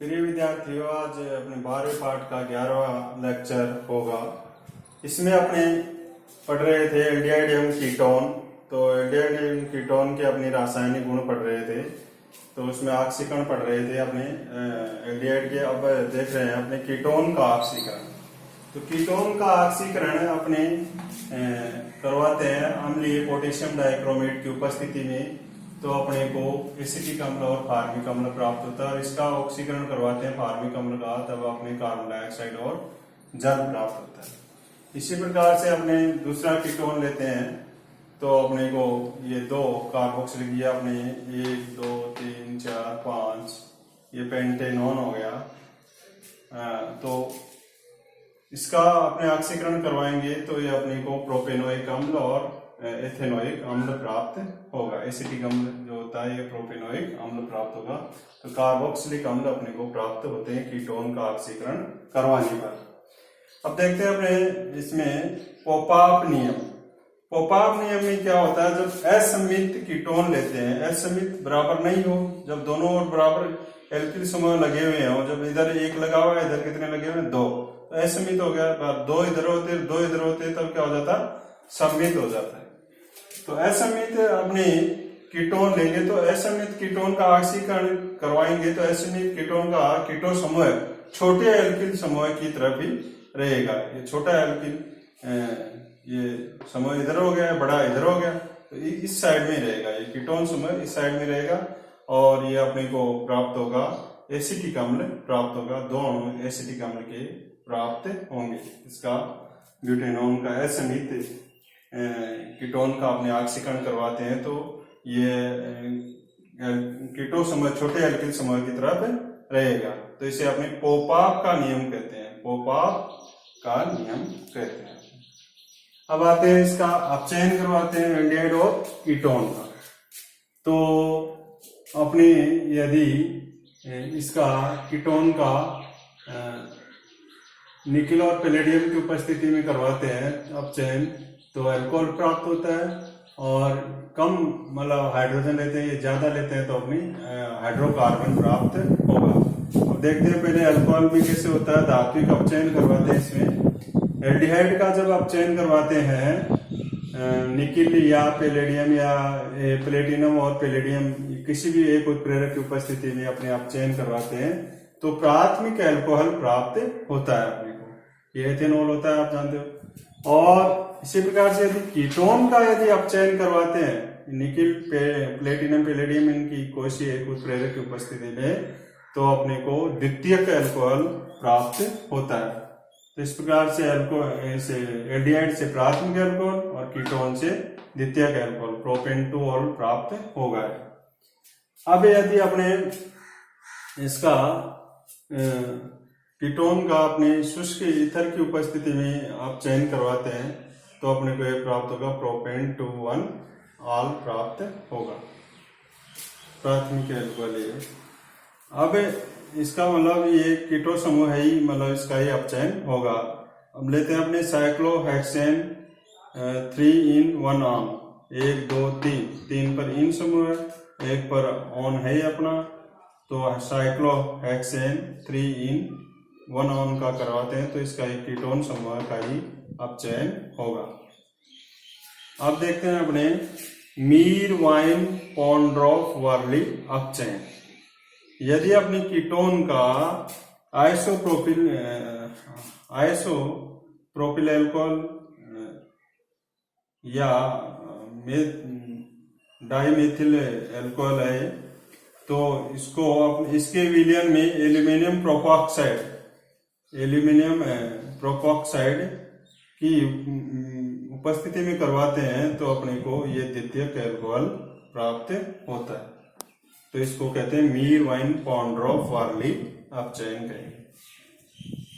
प्रिय विद्यार्थियों, आज अपने 12वें पाठ का 11वां लेक्चर होगा। इसमें अपने पढ़ रहे थे एल्डिहाइड एवं कीटोन। तो एल्डिहाइड एवं कीटोन के अपने रासायनिक गुण पढ़ रहे थे। तो उसमें ऑक्सीकरण पढ़ रहे थे अपने एल्डिहाइड के। अब देख रहे हैं अपने कीटोन का ऑक्सीकरण। तो कीटोन का ऑक्सीकरण अपने करवाते हैं अम्लीय पोटेशियम डाइक्रोमेट की उपस्थिति में। तो अपने को एसिटिक अम्ल और फार्मिक अम्ल प्राप्त होता है और इसका ऑक्सीकरण करवाते हैं फार्मिक अम्ल का, तब अपने कार्बन डाइऑक्साइड और जल प्राप्त होता है। इसी प्रकार से अपने दूसरा कीटोन लेते हैं तो अपने को ये दो कार्बोक्सिलिक, ये अपने 1 2 3 4 5 ये पेंटेनोन हो गया। तो इसका अपने ऑक्सीकरण करवाएंगे तो ये अपने को प्रोपेनोइक अम्ल और एथेनोइक अम्ल प्राप्त होगा। एसिटिक अम्ल जो होता है ये प्रोपेनोइक अम्ल प्राप्त होगा। तो कार्बोक्सिलिक अम्ल अपने को प्राप्त होते हैं कीटोन का ऑक्सीकरण करवाने पर। अब देखते हैं अपने इसमें पोपाप नियम। पोपाप नियम में क्या होता है, जब असममित कीटोन लेते हैं, असममित बराबर नहीं हो, जब दोनों ओर बराबर एल्किल समूह लगे हुए हो, जब इधर 1 लगा हुआ है, इधर कितने लगे हुए हैं 2, तो असममित हो गया। 2 इधर होते 2 इधर होते तब क्या हो जाता है, सम्मित हो जाता है। तो असममित अपने कीटोन लेंगे तो असममित कीटोन का ऑक्सीकरण करवाएंगे तो असममित कीटोन का कीटो समूह छोटे एल्किल समूह की तरफ ही रहेगा। ये छोटा एल्किल ये समूह इधर हो गया, बड़ा इधर हो गया, तो इस साइड में रहेगा। ये कीटोन समूह इस साइड में रहेगा और ये अपने को प्राप्त होगा एसिटिक अम्ल प्राप्त होगा। 2 अणु एसिटिक अम्ल के प्राप्त होंगे। इसका ब्यूटेनोन का असममित कीटोन का अपने ऑक्सीकरण करवाते हैं तो ये कीटो समूह छोटे एल्किल समूह की तरफ रहेगा। तो इसे अपने पोपाप का नियम कहते हैं। पोपाप का नियम कहते हैं। अब आते हैं इसका अपचयन करवाते हैं एल्डिहाइड और कीटोन का। तो अपने यदि इसका कीटोन का निकेल और पैलेडियम की उपस्थिति में करवाते हैं अपचयन तो अल्कोहल प्राप्त होता है और कम मतलब हाइड्रोजन लेते हैं, ये ज्यादा लेते हैं तो अपनी हाइड्रोकार्बन प्राप्त होगा। अब देखते हैं पहले अल्कोहल भी कैसे होता है। धात्विक अपचयन करवाते हैं इसमें। एल्डिहाइड का जब अपचयन करवाते हैं निकेल या पैलेडियम या प्लेटिनम और पैलेडियम किसी भी एक उत्प्रेरक की उपस्थिति में अपने अपचयन करवाते हैं तो प्राथमिक अल्कोहल प्राप्त होता है अपने को। ये एथेनॉल होता है, आप जानते हो। और इसी प्रकार से यदि कीटोन का यदि अपचयन करवाते हैं निकेल प्लेटिनम पैलेडियम इनकी कोई सी एक उत्प्रेरक की उपस्थिति में तो अपने को द्वितीयक अल्कोहल प्राप्त होता है। तो इस प्रकार से एल्डिहाइड से प्राथमिक अल्कोहल और कीटोन से द्वितीयक अल्कोहल प्रोपेन-2-ऑल प्राप्त होगा। अब यदि अपने इसका कीटोन का अपने शुष्क ईथर की उपस्थिति में अपचयन करवाते हैं तो अपने को यह प्राप्त होगा प्रोपेन-2,1-ऑल प्राप्त होगा। प्राथमिक अल्कोहल। अब इसका मतलब ये कीटो समूह है ही, मतलब इसका ही अपचयन होगा। अब लेते हैं अपने साइक्लोहेक्सेन 3-in-1-ऑन। 1 2 3 पर इन समूह है, 1 पर ऑन है ही अपना। तो साइक्लोहेक्सेन 3-in-1-ऑन का करवाते हैं तो इसका ही कीटोन समूह का ही अपचयन होगा। अब देखते हैं अपने मीर-वाइन-पॉन्ड्रोफ-वर्ली अपचयन। यदि अपने कीटोन का आइसोप्रोपिल अल्कोहल या डाइमेथिल अल्कोहल है तो इसको इसके विलयन में एल्यूमिनियम प्रोपॉक्साइड की उपस्थिति में करवाते हैं तो अपने को ये द्वितीयक अल्कोहल प्राप्त होता है। तो इसको कहते हैं मीर-वाइन-पॉन्ड्रोफ-वर्ली अपचयन कहेंगे।